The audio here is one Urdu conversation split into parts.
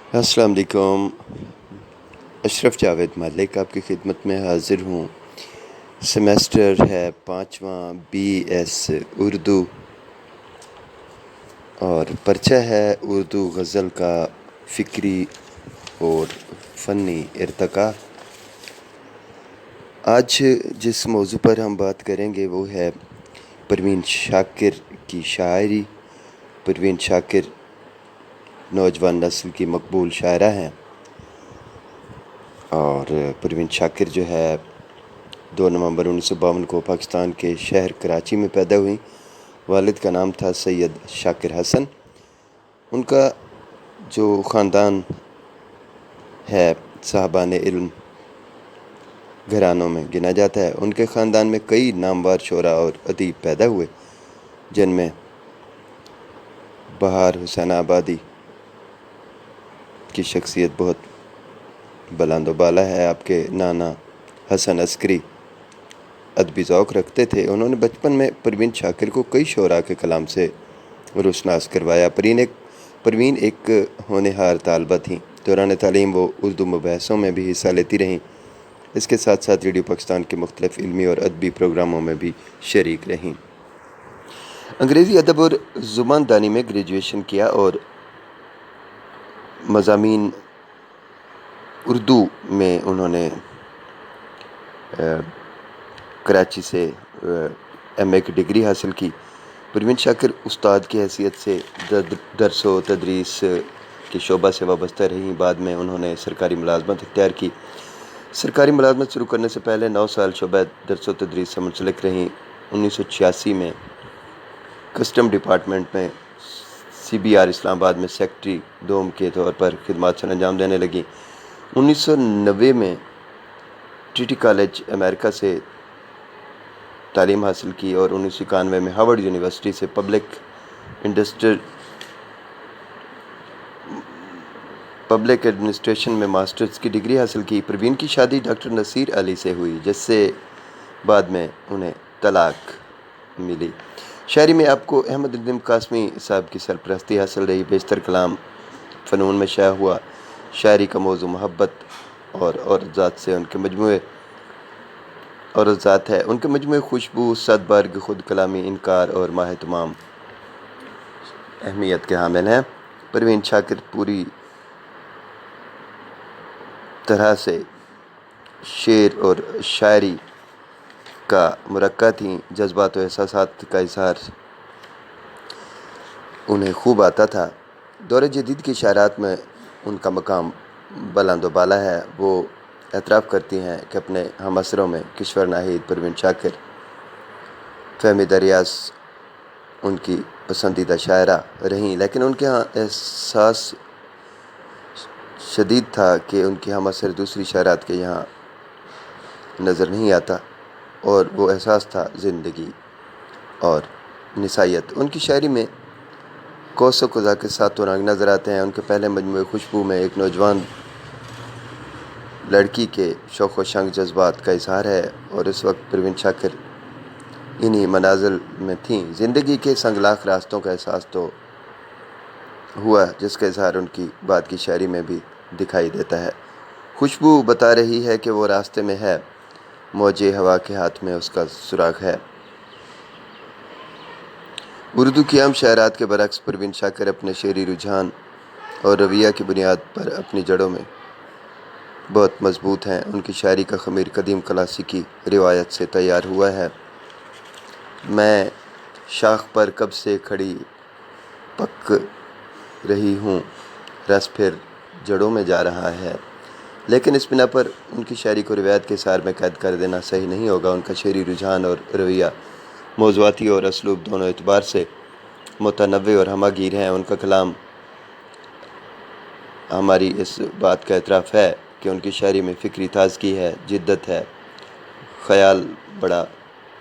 السلام علیکم۔ اشرف جاوید ملک آپ کی خدمت میں حاضر ہوں۔ سیمیسٹر ہے 5واں BS اردو اور پرچہ ہے اردو غزل کا فکری اور فنی ارتقاء۔ آج جس موضوع پر ہم بات کریں گے وہ ہے پروین شاکر کی شاعری۔ پروین شاکر نوجوان نسل کی مقبول شاعرہ ہیں اور پروین شاکر جو ہے 2 نومبر 1952 کو پاکستان کے شہر کراچی میں پیدا ہوئیں۔ والد کا نام تھا سید شاکر حسن۔ ان کا جو خاندان ہے صاحبان علم گھرانوں میں گنا جاتا ہے۔ ان کے خاندان میں کئی نامور شعراء اور ادیب پیدا ہوئے، جن میں بہار حسین آبادی کی شخصیت بہت بلند و بالا ہے۔ آپ کے نانا حسن عسکری ادبی ذوق رکھتے تھے۔ انہوں نے بچپن میں پروین شاکر کو کئی شعراء کے کلام سے روشناس کروایا۔ پروین ایک ہونہار طالبہ تھیں۔ دوران تعلیم وہ اردو مباحثوں میں بھی حصہ لیتی رہیں۔ اس کے ساتھ ساتھ ریڈیو پاکستان کے مختلف علمی اور ادبی پروگراموں میں بھی شریک رہیں۔ انگریزی ادب اور زبان دانی میں گریجویشن کیا اور مضامین اردو میں انہوں نے کراچی سے MA کی ڈگری حاصل کی۔ پروین شاکر استاد کی حیثیت سے درس و تدریس کے شعبہ سے وابستہ رہیں۔ بعد میں انہوں نے سرکاری ملازمت اختیار کی۔ سرکاری ملازمت شروع کرنے سے پہلے 9 سال شعبہ درس و تدریس سے منسلک رہیں۔ 1986 میں کسٹم ڈپارٹمنٹ میں CBR اسلام آباد میں سیکرٹری دوم کے طور پر خدمات سر انجام دینے لگیں۔ 1990 میں ٹریٹی کالج امریکہ سے تعلیم حاصل کی اور 1991 میں ہارورڈ یونیورسٹی سے پبلک ایڈمنسٹریشن میں ماسٹرز کی ڈگری حاصل کی۔ پروین کی شادی ڈاکٹر نصیر علی سے ہوئی، جس سے بعد میں انہیں طلاق ملی۔ شاعری میں آپ کو احمد ندیم قاسمی صاحب کی سرپرستی حاصل رہی۔ بیشتر کلام فنون میں شائع ہوا۔ شاعری کا موضوع محبت اور ذات سے ان کے مجموعے ہے۔ ان کے مجموعے خوشبو، صد برگ، خود کلامی، انکار اور ماہ تمام اہمیت کے حامل ہیں۔ پروین شاکر پوری طرح سے شعر اور شاعری کا مرکہ تھیں۔ جذبات و احساسات کا اظہار انہیں خوب آتا تھا۔ دور جدید کی شاعرات میں ان کا مقام بلند و بالا ہے۔ وہ اعتراف کرتی ہیں کہ اپنے ہم عصروں میں کشور ناہید، پروین شاکر، فہمیدہ ریاض ان کی پسندیدہ شاعرہ رہیں، لیکن ان کے ہاں احساس شدید تھا کہ ان کی ہم عصر دوسری شاعرات کے یہاں نظر نہیں آتا، اور وہ احساس تھا زندگی اور نسائیت۔ ان کی شاعری میں قوس و قزح کے 7 رنگ نظر آتے ہیں۔ ان کے پہلے مجموعے خوشبو میں ایک نوجوان لڑکی کے شوق و شنگ جذبات کا اظہار ہے، اور اس وقت پروین شاکر انہی منازل میں تھیں۔ زندگی کے سنگلاخ راستوں کا احساس تو ہوا، جس کا اظہار ان کی بعد کی شاعری میں بھی دکھائی دیتا ہے۔ خوشبو بتا رہی ہے کہ وہ راستے میں ہے، موجے ہوا کے ہاتھ میں اس کا سراغ ہے۔ اردو کی عام شاعرات کے برعکس پروین شاکر اپنے شعری رجحان اور رویہ کی بنیاد پر اپنی جڑوں میں بہت مضبوط ہیں۔ ان کی شاعری کا خمیر قدیم کلاسیکی روایت سے تیار ہوا ہے۔ میں شاخ پر کب سے کھڑی پک رہی ہوں، رس پھر جڑوں میں جا رہا ہے، لیکن اس بنا پر ان کی شاعری کو روایت کے حصار میں قید کر دینا صحیح نہیں ہوگا۔ ان کا شعری رجحان اور رویہ موضوعاتی اور اسلوب دونوں اعتبار سے متنوع اور ہمہ گیر ہیں۔ ان کا کلام ہماری اس بات کا اعتراف ہے کہ ان کی شاعری میں فکری تازگی ہے، جدت ہے، خیال بڑا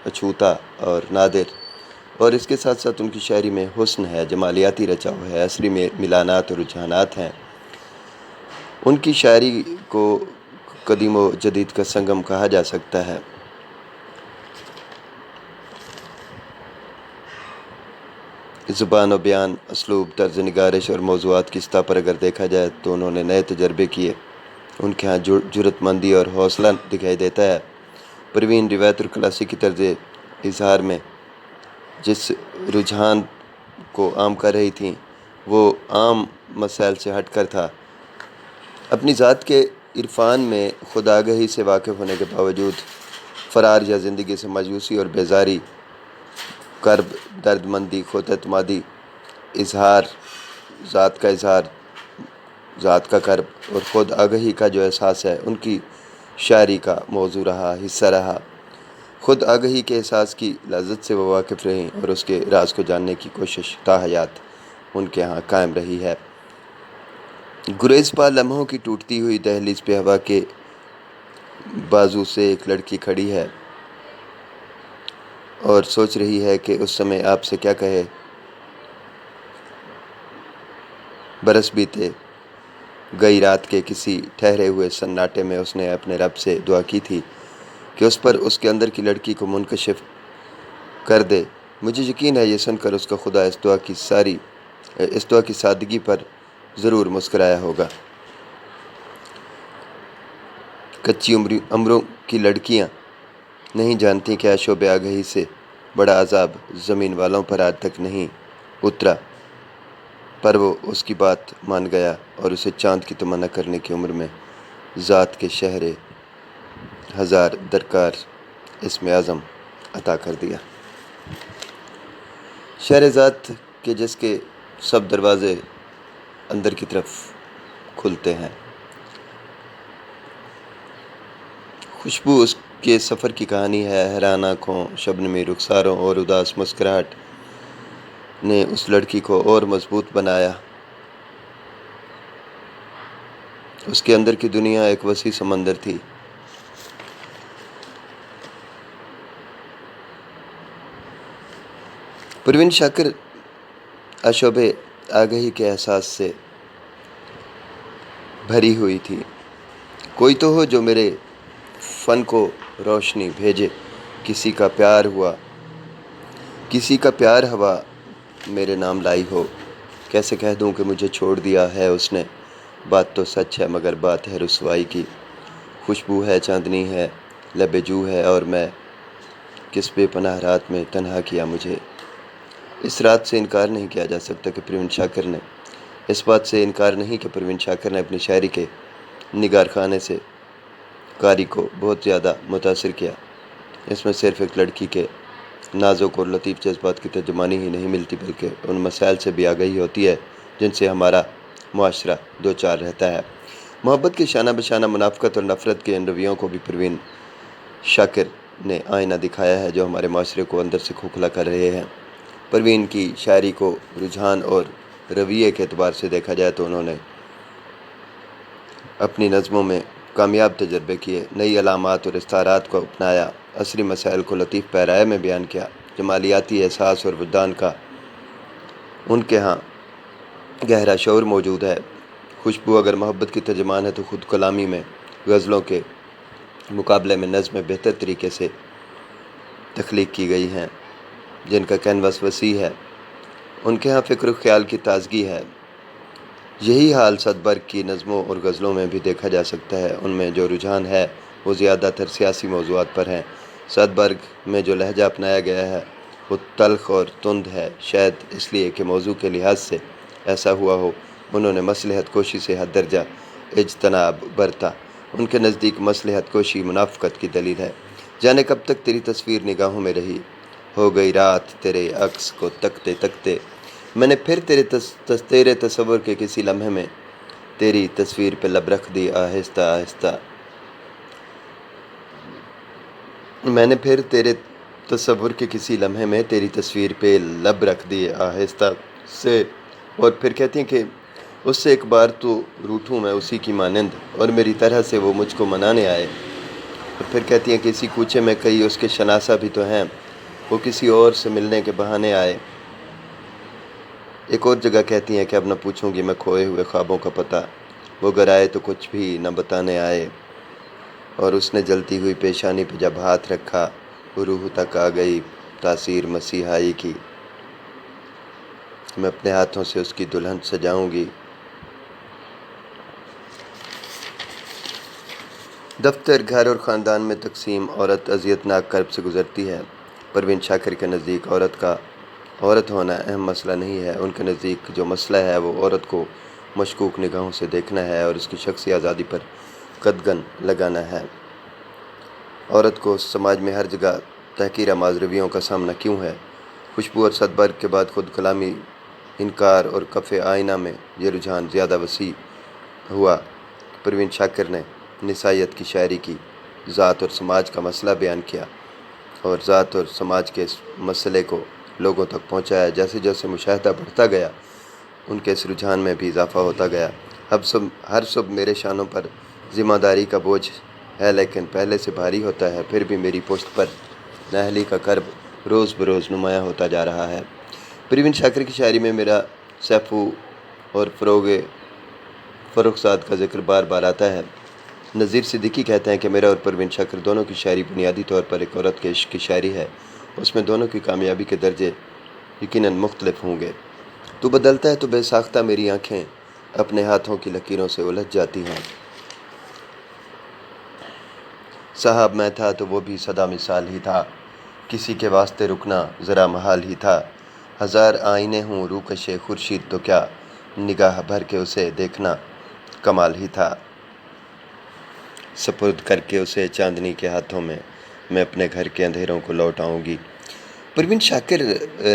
اچھوتا اور نادر، اور اس کے ساتھ ساتھ ان کی شاعری میں حسن ہے، جمالیاتی رچاؤ ہے، عصری میلانات اور رجحانات ہیں۔ ان کی شاعری کو قدیم و جدید کا سنگم کہا جا سکتا ہے۔ زبان و بیان، اسلوب، طرز نگارش اور موضوعات کی سطح پر اگر دیکھا جائے تو انہوں نے نئے تجربے کیے۔ ان کے ہاں جرأت مندی اور حوصلہ دکھائی دیتا ہے۔ پروین روایت اور کلاسیکی طرز اظہار میں جس رجحان کو عام کر رہی تھیں وہ عام مسائل سے ہٹ کر تھا۔ اپنی ذات کے عرفان میں خود آگہی سے واقف ہونے کے باوجود فرار یا زندگی سے مایوسی اور بیزاری، کرب، درد مندی، خود اعتمادی، اظہار، ذات کا کرب اور خود آگہی کا جو احساس ہے ان کی شاعری کا موضوع رہا، حصہ رہا۔ خود آگہی کے احساس کی لذت سے وہ واقف رہیں اور اس کے راز کو جاننے کی کوشش تا حیات ان کے ہاں قائم رہی ہے۔ گریز پا لمحوں کی ٹوٹتی ہوئی دہلیز پہ ہوا کے بازو سے ایک لڑکی کھڑی ہے اور سوچ رہی ہے کہ اس سمے آپ سے کیا کہے۔ برس بیتے، گئی رات کے کسی ٹھہرے ہوئے سناٹے میں اس نے اپنے رب سے دعا کی تھی کہ اس پر اس کے اندر کی لڑکی کو منکشف کر دے۔ مجھے یقین ہے یہ سن کر اس کا خدا اس دعا کی سادگی پر ضرور مسکرایا ہوگا۔ کچی عمروں کی لڑکیاں نہیں جانتی کہ شعبِ آگہی سے بڑا عذاب زمین والوں پر آج تک نہیں اترا، پر وہ اس کی بات مان گیا اور اسے چاند کی تمنا کرنے کی عمر میں ذات کے شہر ہزار درکار اسم اعظم عطا کر دیا۔ شہر ذات کے جس کے سب دروازے اندر کی طرف کھلتے ہیں۔ خوشبو اس کے سفر کی کہانی ہے۔ حیران آنکھوں، شبنمی رخساروں اور اداس مسکراہٹ نے اس لڑکی کو اور مضبوط بنایا۔ اس کے اندر کی دنیا ایک وسیع سمندر تھی۔ پروین شاکر شعبِ آگہی کے احساس سے بھری ہوئی تھی۔ کوئی تو ہو جو میرے فن کو روشنی بھیجے، کسی کا پیار ہوا میرے نام لائی ہو۔ کیسے کہہ دوں کہ مجھے چھوڑ دیا ہے اس نے، بات تو سچ ہے مگر بات ہے رسوائی کی۔ خوشبو ہے، چاندنی ہے، لب جو ہے اور میں کس بے پناہ رات میں تنہا کیا مجھے۔ اس رات سے انکار نہیں کیا جا سکتا کہ پروین شاکر نے اس بات سے انکار نہیں کہ پروین شاکر نے اپنی شاعری کے نگار خانے سے قاری کو بہت زیادہ متاثر کیا۔ اس میں صرف ایک لڑکی کے نازک اور لطیف جذبات کی ترجمانی ہی نہیں ملتی بلکہ ان مسائل سے بھی آگہی ہوتی ہے جن سے ہمارا معاشرہ دوچار رہتا ہے۔ محبت کے شانہ بشانہ منافقت اور نفرت کے ان رویوں کو بھی پروین شاکر نے آئینہ دکھایا ہے جو ہمارے معاشرے کو اندر سے کھوکھلا کر رہے ہیں۔ پروین کی شاعری کو رجحان اور رویے کے اعتبار سے دیکھا جائے تو انہوں نے اپنی نظموں میں کامیاب تجربے کیے، نئی علامات اور استعارات کو اپنایا، عصری مسائل کو لطیف پیرائے میں بیان کیا، جمالیاتی احساس اور وجدان کا ان کے ہاں گہرا شعور موجود ہے۔ خوشبو اگر محبت کی ترجمان ہے تو خود کلامی میں غزلوں کے مقابلے میں نظمیں بہتر طریقے سے تخلیق کی گئی ہیں جن کا کینوس وسیع ہے۔ ان کے ہاں فکر و خیال کی تازگی ہے۔ یہی حال صدبرگ کی نظموں اور غزلوں میں بھی دیکھا جا سکتا ہے۔ ان میں جو رجحان ہے وہ زیادہ تر سیاسی موضوعات پر ہیں۔ صدبرگ میں جو لہجہ اپنایا گیا ہے وہ تلخ اور تند ہے، شاید اس لیے کہ موضوع کے لحاظ سے ایسا ہوا ہو۔ انہوں نے مصلحت کوشی سے حد درجہ اجتناب برتا۔ ان کے نزدیک مصلحت کوشی منافقت کی دلیل ہے۔ جانے کب تک تیری تصویر نگاہوں میں رہی، ہو گئی رات تیرے عکس کو تکتے تکتے، میں نے پھر تیرے تصور کے کسی لمحے میں تیری تصویر پہ لب رکھ دی آہستہ آہستہ، میں نے پھر تیرے تصور کے کسی لمحے میں تیری تصویر پہ لب رکھ دی آہستہ سے۔ اور پھر کہتی ہیں کہ اس سے ایک بار تو روٹھوں میں اسی کی مانند اور میری طرح سے وہ مجھ کو منانے آئے۔ اور پھر کہتی ہیں کہ اسی کوچے میں کئی اس کے شناسہ بھی تو ہیں، وہ کسی اور سے ملنے کے بہانے آئے۔ ایک اور جگہ کہتی ہیں کہ اب نہ پوچھوں گی میں کھوئے ہوئے خوابوں کا پتہ، وہ گر آئے تو کچھ بھی نہ بتانے آئے۔ اور اس نے جلتی ہوئی پیشانی پہ جب ہاتھ رکھا، روح تک آ گئی تاثیر مسیحائی کی۔ میں اپنے ہاتھوں سے اس کی دلہن سجاؤں گی۔ دفتر، گھر اور خاندان میں تقسیم، عورت اذیت ناک کرب سے گزرتی ہے۔ پروین شاکر کے نزدیک عورت ہونا اہم مسئلہ نہیں ہے۔ ان کے نزدیک جو مسئلہ ہے وہ عورت کو مشکوک نگاہوں سے دیکھنا ہے اور اس کی شخصی آزادی پر قدغن لگانا ہے۔ عورت کو سماج میں ہر جگہ تحقیر آمیز رویوں کا سامنا کیوں ہے؟ خوشبو اور سدبرگ کے بعد خود کلامی، انکار اور کف آئینہ میں یہ رجحان زیادہ وسیع ہوا۔ پروین شاکر نے نسائیت کی شاعری کی، ذات اور سماج کا مسئلہ بیان کیا اور ذات اور سماج کے اس مسئلے کو لوگوں تک پہنچایا۔ جیسے جیسے مشاہدہ بڑھتا گیا، ان کے اس رجحان میں بھی اضافہ ہوتا گیا۔ ہر صبح میرے شانوں پر ذمہ داری کا بوجھ ہے، لیکن پہلے سے بھاری ہوتا ہے، پھر بھی میری پشت پر نااہلی کا کرب روز بروز نمایاں ہوتا جا رہا ہے۔ پروین شاکر کی شاعری میں میرا سیفو اور فرخزاد کا ذکر بار بار آتا ہے۔ نذیر صدیقی کہتے ہیں کہ میرا اور پروین شاکر دونوں کی شاعری بنیادی طور پر ایک عورت کے عشق کی شاعری ہے۔ اس میں دونوں کی کامیابی کے درجے یقیناً مختلف ہوں گے۔ تو بدلتا ہے تو بے ساختہ میری آنکھیں اپنے ہاتھوں کی لکیروں سے الجھ جاتی ہیں۔ صاحب میں تھا تو وہ بھی سدا مثال ہی تھا، کسی کے واسطے رکنا ذرا محال ہی تھا۔ ہزار آئینے ہوں روکش خورشید تو کیا، نگاہ بھر کے اسے دیکھنا کمال ہی تھا۔ سپرد کر کے اسے چاندنی کے ہاتھوں میں اپنے گھر کے اندھیروں کو لوٹ آؤں گی۔ پروین شاکر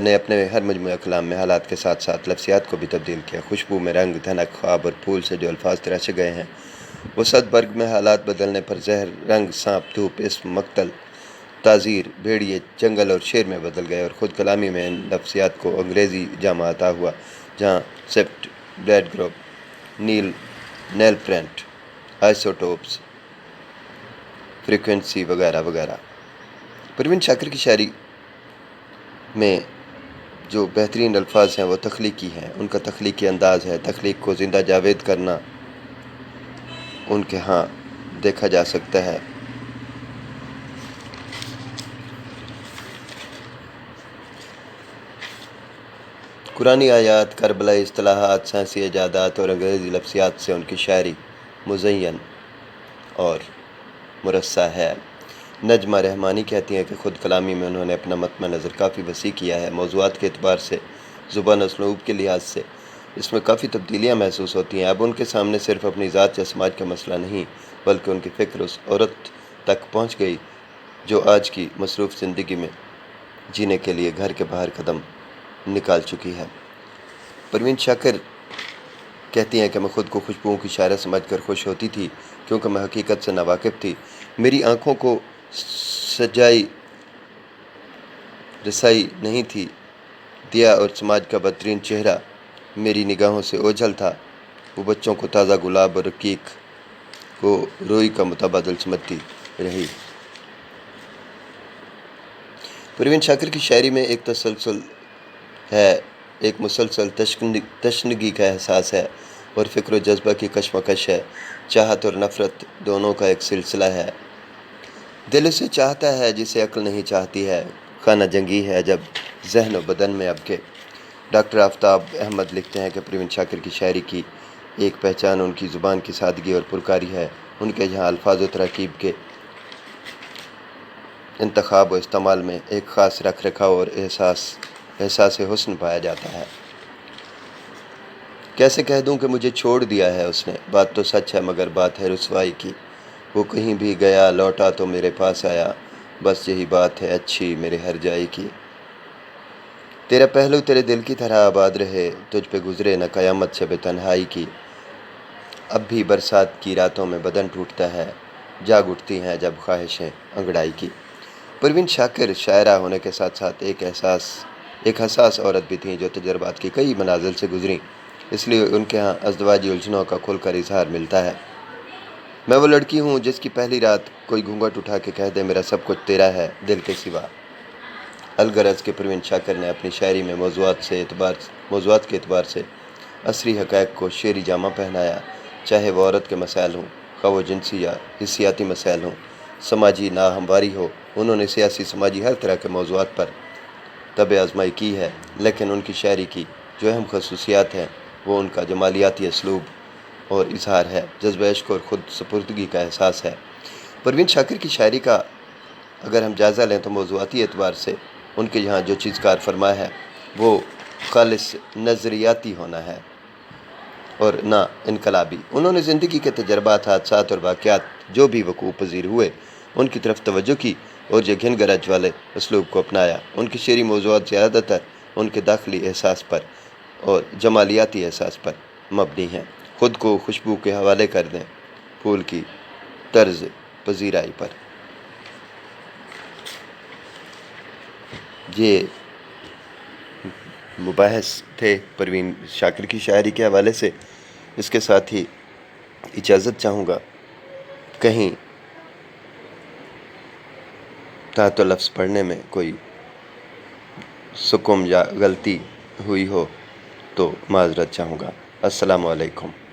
نے اپنے ہر مجموعہ کلام میں حالات کے ساتھ ساتھ لفظیات کو بھی تبدیل کیا۔ خوشبو میں رنگ، دھنک، خواب اور پھول سے جو الفاظ تراشے گئے ہیں، وہ سدبرگ میں حالات بدلنے پر زہر، رنگ، سانپ، دھوپ، اسم، مقتل، تعزیر، بھیڑیے، جنگل اور شیر میں بدل گئے، اور خود کلامی میں ان لفظیات کو انگریزی جامہ عطا ہوا، جہاں سیفٹ، بلیڈ گروپ، نیل پرنٹ، آئسوٹوپس، فریکوینسی وغیرہ وغیرہ۔ پروین شاکر کی شاعری میں جو بہترین الفاظ ہیں وہ تخلیقی ہیں، ان کا تخلیقی انداز ہے، تخلیق کو زندہ جاوید کرنا ان کے ہاں دیکھا جا سکتا ہے۔ قرآنی آیات، کربلائی اصطلاحات، سائنسی ایجادات اور انگریزی لفظیات سے ان کی شاعری مزین اور مرصع ہے۔ نجمہ رحمانی کہتی ہیں کہ خود کلامی میں انہوں نے اپنا مطمع نظر کافی وسیع کیا ہے۔ موضوعات کے اعتبار سے، زبان اسلوب کے لحاظ سے اس میں کافی تبدیلیاں محسوس ہوتی ہیں۔ اب ان کے سامنے صرف اپنی ذات یا سماج کا مسئلہ نہیں، بلکہ ان کی فکر اس عورت تک پہنچ گئی جو آج کی مصروف زندگی میں جینے کے لیے گھر کے باہر قدم نکال چکی ہے۔ پروین شاکر کہتی ہیں کہ میں خود کو خوشبوؤں کی شاعرہ سمجھ کر خوش ہوتی تھی، کیونکہ میں حقیقت سے ناواقف تھی۔ میری آنکھوں کو سجائی رسائی نہیں تھی۔ دیا اور سماج کا بدترین چہرہ میری نگاہوں سے اوجھل تھا۔ وہ بچوں کو تازہ گلاب اور رقیق کو روئی کا متبادل سمجھتی رہی۔ پروین شاکر کی شاعری میں ایک تسلسل ہے، ایک مسلسل تشنگی کا احساس ہے اور فکر و جذبہ کی کشمکش ہے۔ چاہت اور نفرت دونوں کا ایک سلسلہ ہے۔ دل اسے چاہتا ہے جسے عقل نہیں چاہتی ہے، خانہ جنگی ہے جب ذہن و بدن میں اب کے۔ ڈاکٹر آفتاب احمد لکھتے ہیں کہ پروین شاکر کی شاعری کی ایک پہچان ان کی زبان کی سادگی اور پرکاری ہے۔ ان کے یہاں الفاظ و تراکیب کے انتخاب و استعمال میں ایک خاص رکھ رکھاؤ اور احساس حسن پایا جاتا ہے۔ کیسے کہہ دوں کہ مجھے چھوڑ دیا ہے اس نے، بات تو سچ ہے مگر بات ہے رسوائی کی۔ وہ کہیں بھی گیا لوٹا تو میرے پاس آیا، بس یہی بات ہے اچھی میرے ہر جائی کی۔ تیرا پہلو تیرے دل کی طرح آباد رہے، تجھ پہ گزرے نہ قیامت شب تنہائی کی۔ اب بھی برسات کی راتوں میں بدن ٹوٹتا ہے، جاگ اٹھتی ہیں جب خواہشیں انگڑائی کی۔ پروین شاکر شاعرہ ہونے کے ساتھ ساتھ ایک حساس عورت بھی تھیں جو تجربات کی کئی منازل سے گزریں، اس لیے ان کے ہاں ازدواجی الجھنوں کا کھل کر اظہار ملتا ہے۔ میں وہ لڑکی ہوں جس کی پہلی رات کوئی گھونگھٹ اٹھا کے کہہ دے میرا سب کچھ تیرا ہے دل کے سوا۔ الغرض کہ پروین شاکر نے اپنی شاعری میں موضوعات کے اعتبار سے عصری حقائق کو شعری جامہ پہنایا، چاہے وہ عورت کے مسائل ہوں، خواہ وہ جنسی یا حسیاتی مسائل ہوں، سماجی ناہمواری ہو۔ انہوں نے سیاسی، سماجی ہر طرح کے موضوعات پر طب آزمائی کی ہے، لیکن ان کی شاعری کی جو اہم خصوصیات ہیں وہ ان کا جمالیاتی اسلوب اور اظہار ہے، جذبہ عشق اور خود سپردگی کا احساس ہے۔ پروین شاکر کی شاعری کا اگر ہم جائزہ لیں تو موضوعاتی اعتبار سے ان کے یہاں جو چیز کار فرما ہے وہ خالص نظریاتی ہونا ہے اور نہ انقلابی۔ انہوں نے زندگی کے تجربات، حادثات اور واقعات جو بھی وقوع پذیر ہوئے ان کی طرف توجہ کی اور یہ گھن گرج والے اسلوب کو اپنایا۔ ان کی شعری موضوعات زیادہ تر ان کے داخلی احساس پر اور جمالیاتی احساس پر مبنی ہیں۔ خود کو خوشبو کے حوالے کر دیں، پھول کی طرز پذیرائی پر۔ یہ مباحث تھے پروین شاکر کی شاعری کے حوالے سے۔ اس کے ساتھ ہی اجازت چاہوں گا، کہیں تحت لفظ پڑھنے میں کوئی سکم یا غلطی ہوئی ہو تو معذرت چاہوں گا۔ السلام علیکم۔